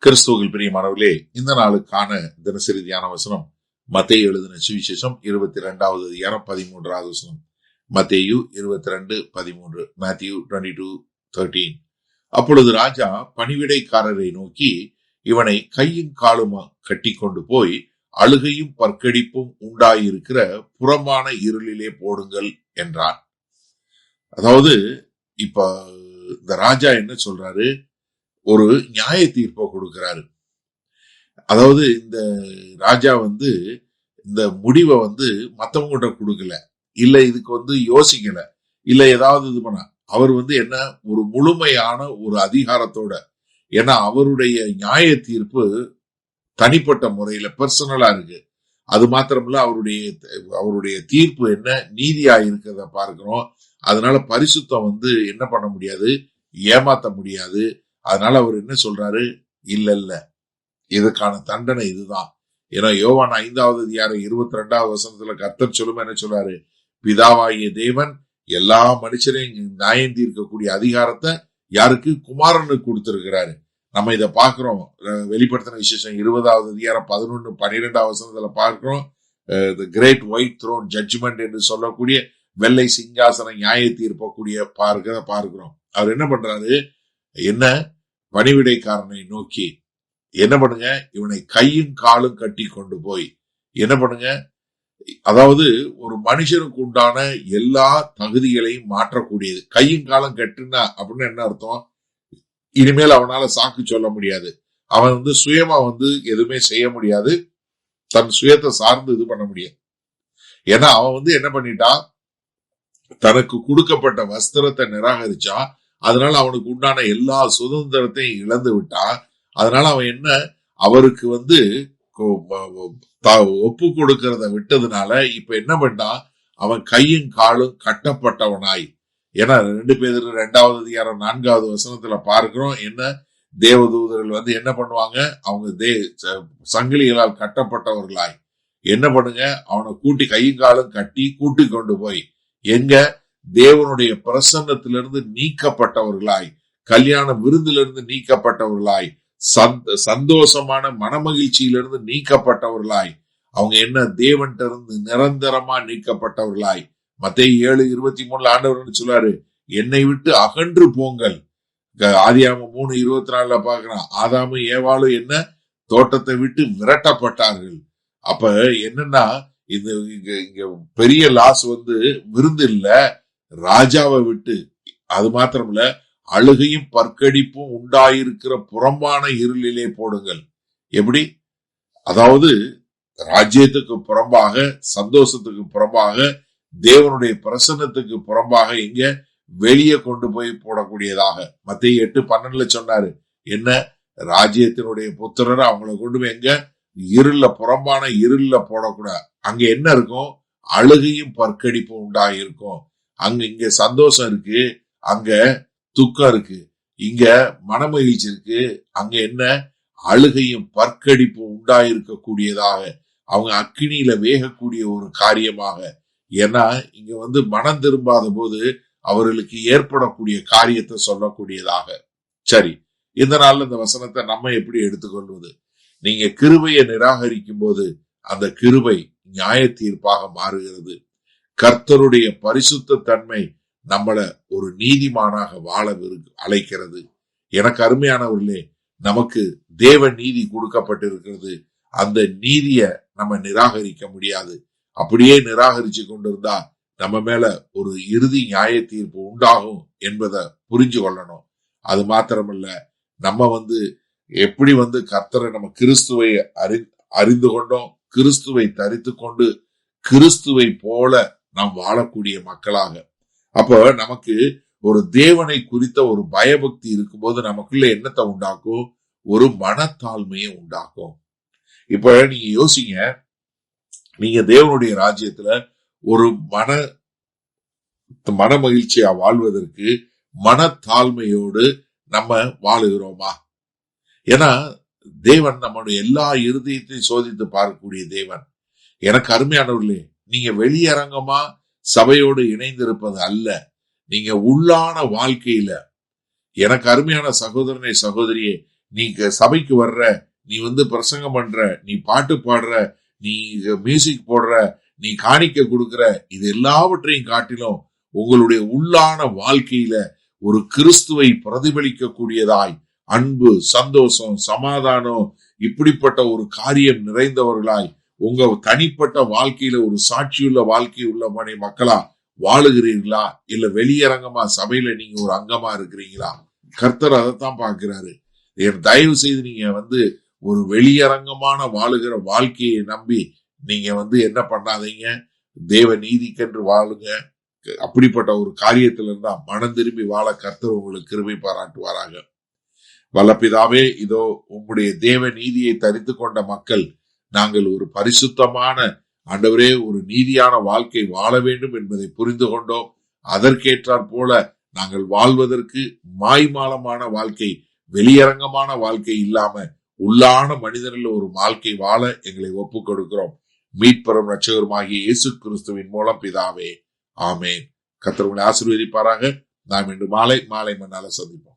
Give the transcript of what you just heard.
கிறிஸ்துவில் பிரியமானவர்களே, இந்த நாளுக்கான தினசரி தியான வசனம் மத்தேயு எழுதின சுவிசேஷம் 22வது அதிகாரம் 13வது வசனம். மத்தேயு 22:13, Matthew 22:13. அப்பொழுது ராஜா பணிவிடைக்காரரை நோக்கி, இவனை கையும் காலுமா கட்டி கொண்டு போய் அழுகையும் பற்கடிப்பும் உண்டாயிருக்கிற புறம்பான இருளிலே போடுங்கள் என்றார். அதாவது இப்ப இந்த ராஜா என்ன சொல்றாரு, ஒரு நியாய தீர்ப்பை கொடுக்கிறாரு. அதாவது இந்த ராஜா இந்த முடிவை மத்தவங்கிட்ட கொடுக்கல, இல்ல இதுக்கு யோசிக்கல, இல்ல ஏதாவது இது பண்ண. அவர் என்ன ஒரு முழுமையான ஒரு அதிகாரத்தோட, ஏன்னா அவருடைய நியாய தீர்ப்பு தனிப்பட்ட முறையில பர்சனலா இருக்கு. அது மாத்திரமில்ல, அவருடைய தீர்ப்பு என்ன நீதியா இருக்கிறத பார்க்கிறோம். அதனால பரிசுத்தம் என்ன பண்ண முடியாது, ஏமாத்த முடியாது. அதனால அவர் என்ன சொல்றாரு, இல்ல இதுக்கான தண்டனை இதுதான். ஏன்னா யோவான் 5வது அதிகாரம் 22வது வசனத்துல கர்த்தர் சொல்லும் என்ன சொல்றாரு, பிதாவாகிய தேவன் எல்லா மனுஷரையும் நியாயம் தீர்க்கக்கூடிய அதிகாரத்தை யாருக்கு, குமாரனுக்கு கொடுத்திருக்கிறாரு. நம்ம இதை பார்க்கிறோம். வெளிப்படுத்தின விசேஷம் 20வது அதிகாரம் 11, 12வது வசனத்துல பார்க்கிறோம். தி கிரேட் ஒயிட் த்ரோன் ஜட்ஜ்மெண்ட் என்று சொல்லக்கூடிய வெள்ளை சிங்காசன நியாய தீர்ப்பக்கூடிய பார்க்கிறோம். அவர் என்ன பண்றாரு, என்ன பணிவிடைக்காரனை நோக்கி என்ன பண்ணுங்க, இவனை கையும் காலும் கட்டி கொண்டு போய் என்ன பண்ணுங்க, அதாவது ஒரு மனுஷனுக்கு உண்டான எல்லா தகுதிகளையும் மாற்றக்கூடியது. கையும் காலம் கட்டுனா அப்படின்னு என்ன அர்த்தம், இனிமேல் அவனால சாக்கு சொல்ல முடியாது. அவன் சுயமா எதுவுமே செய்ய முடியாது, தன் சுயத்தை சார்ந்து இது பண்ண முடியாது. ஏன்னா அவன் என்ன பண்ணிட்டான், தனக்கு கொடுக்கப்பட்ட வஸ்திரத்தை நிராகரிச்சா, அதனால அவனுக்கு உண்டான எல்லா சுதந்திரத்தையும் இழந்து விட்டான். அதனால அவன் என்ன, அவருக்கு ஒப்பு கொடுக்கறத விட்டதுனால இப்ப என்ன பண்ணான், அவன் கையும் காலும் கட்டப்பட்டவனாய். ஏன்னா 2 பேர் 2வது அதிகாரம் 4வது வசனத்துல பார்க்கிறோம், என்ன தேவதூதர்கள் என்ன பண்ணுவாங்க, அவங்க சங்கிலிகளால் கட்டப்பட்டவர்களாய் என்ன பண்ணுங்க, அவனை கூட்டி கையும் காலும் கட்டி கூட்டி கொண்டு போய் எங்க, தேவனுடைய பிரசன்னத்திலிருந்து நீக்கப்பட்டவர்களாய், கல்யாண விருந்திலிருந்து நீக்கப்பட்டவர்களாய், சந்தோஷமான மனமகிழ்ச்சியிலிருந்து நீக்கப்பட்டவர்களாய், அவங்க என்ன தேவன்கிட்ட இருந்து நிரந்தரமா நீக்கப்பட்டவர்களாய். மத்தேயு 7:23 ஆண்டவர் சொல்றாரு, என்னை விட்டு அகன்று போங்கள். ஆதியாகமம் 3:24 பார்க்கிறான், ஆதாமும் ஏவாளும் என்ன தோட்டத்தை விட்டு விரட்டப்பட்டார்கள். அப்ப என்னன்னா, இங்க பெரிய லாஸ் விருந்து இல்ல, ராஜாவை விட்டு. அது மாத்திரமில்ல, அழுகையும் பற்கடிப்பும் உண்டாயிருக்கிற புறம்பான இருளிலே போடுங்கள். எப்படி, அதாவது ராஜ்யத்துக்கு புறம்பாக, சந்தோஷத்துக்கு புறம்பாக, தேவனுடைய பிரசன்னத்துக்கு புறம்பாக இங்க வெளியே கொண்டு போய் போடக்கூடியதாக. மத்தேயு 8:12 சொன்னாரு, என்ன ராஜ்யத்தினுடைய புத்திரர் அவங்களை கொண்டு போய் எங்க, இருள, புறம்பான இருள போடக்கூடாது. அங்க என்ன இருக்கும், அழுகையும் பற்கடிப்பும் உண்டாயிருக்கும். இங்க சந்தோஷம் இருக்கு, அங்க துக்கம் இருக்கு. இங்க மனமகிழ்ச்சி இருக்கு, அங்க என்ன அழுகையும் பற்கடிப்பும் உண்டாயிருக்க கூடியதாக, அவங்க அக்கினியில வேகக்கூடிய ஒரு காரியமாக. ஏன்னா இங்க மனம் திரும்பாத போது அவர்களுக்கு ஏற்படக்கூடிய காரியத்தை சொல்லக்கூடியதாக. சரி, இந்த நாள்ல இந்த வசனத்தை நம்ம எப்படி எடுத்துக்கொள்வது? நீங்க கிருபையை நிராகரிக்கும் போது அந்த கிருபை நியாய தீர்ப்பாக மாறுகிறது. கர்த்தருடைய பரிசுத்த தன்மை நம்மள ஒரு நீதிமானாக வாழ அழைக்கிறது. எனக்கு அருமையானவர்களே, நமக்கு தேவ நீதி கொடுக்கப்பட்டிருக்கிறது. அந்த நீதிய நம்ம நிராகரிக்க முடியாது. அப்படியே நிராகரிச்சு கொண்டிருந்தா நம்ம மேல ஒரு இறுதி நியாய தீர்ப்பு உண்டாகும் என்பதை புரிஞ்சு கொள்ளணும். அது மாத்திரமல்ல, நம்ம எப்படி கர்த்தரை, நம்ம கிறிஸ்துவை அறிந்து கொண்டோம், கிறிஸ்துவை தரித்து கொண்டு கிறிஸ்துவை போல நாம் வாழக்கூடிய மக்களாக. அப்ப நமக்கு ஒரு தேவனை குறித்த ஒரு பயபக்தி இருக்கும்போது நமக்குள்ள என்னத்தை உண்டாக்கும், ஒரு மனத்தாழ்மையை உண்டாக்கும். இப்ப நீங்க யோசிங்க, நீங்க தேவனுடைய ராஜ்யத்துல ஒரு மன மகிழ்ச்சியா வாழ்வதற்கு மனத்தாழ்மையோடு நம்ம வாழுகிறோமா? ஏன்னா தேவன் நம்மளுடைய எல்லா இருதயத்தையும் சோதித்து பார்க்கக்கூடிய தேவன். எனக்கு அருமையானவர்களே, நீங்க வெளியரங்கமா சபையோடு இணைந்திருப்பது அல்ல, நீங்க உள்ளான வாழ்க்கையில, எனக்கு அருமையான சகோதரனே, சகோதரியே, நீ சபைக்கு வர்ற, நீ பிரசங்கம் பண்ற, நீ பாட்டு பாடுற, நீ மியூசிக் போடுற, நீ காணிக்க கொடுக்கிற, இது எல்லாவற்றையும் காட்டிலும் உங்களுடைய உள்ளான வாழ்க்கையில ஒரு கிறிஸ்துவை பிரதிபலிக்க கூடியதாய் அன்பு, சந்தோஷம், சமாதானம் இப்படிப்பட்ட ஒரு காரியம் நிறைந்தவர்களாய் உங்க தனிப்பட்ட வாழ்க்கையில ஒரு சாட்சியுள்ள வாழ்க்கை உள்ள மக்களா வாழுகிறீர்களா? இல்ல வெளியரங்கமா சபையில நீங்க ஒரு அங்கமா இருக்கிறீங்களா? கர்த்தர் அதைத்தான் பார்க்கிறாரு. தயவு செய்து நீங்க ஒரு வெளியரங்கமான வாழுகிற வாழ்க்கையை நம்பி நீங்க என்ன பண்ணாதீங்க. தேவ நீதிக்கென்று வாழுங்க. அப்படிப்பட்ட ஒரு காரியத்துல இருந்தா மனம் திரும்பி வாழ கர்த்தர் உங்களுக்கு கிருபை பாராட்டுவாராக. வல்லபிதாவே, இதோ உம்முடைய தேவ நீதியை தரித்து கொண்ட மக்கள் நாங்கள் ஒரு பரிசுத்தமான ஆண்டவரே ஒரு நீதியான வாழ்க்கை வாழ வேண்டும் என்பதை புரிந்து கொண்டோம். அதற்கேற்றாற் போல நாங்கள் வாழ்வதற்கு மாய்மாலமான வாழ்க்கை, வெளியரங்கமான வாழ்க்கை இல்லாம உள்ளான மனிதனில் ஒரு வாழ்க்கை வாழ எங்களை ஒப்புக் கொடுக்கிறோம். மீட்பெரும் இரட்சகருமாகிய இயேசு கிறிஸ்துவின் மூலம் பிதாவே, ஆமேன். கர்த்தர் உங்களை ஆசீர்வதிப்பாராக. நாம் இன்று மாலை மன்னால சந்திப்போம்.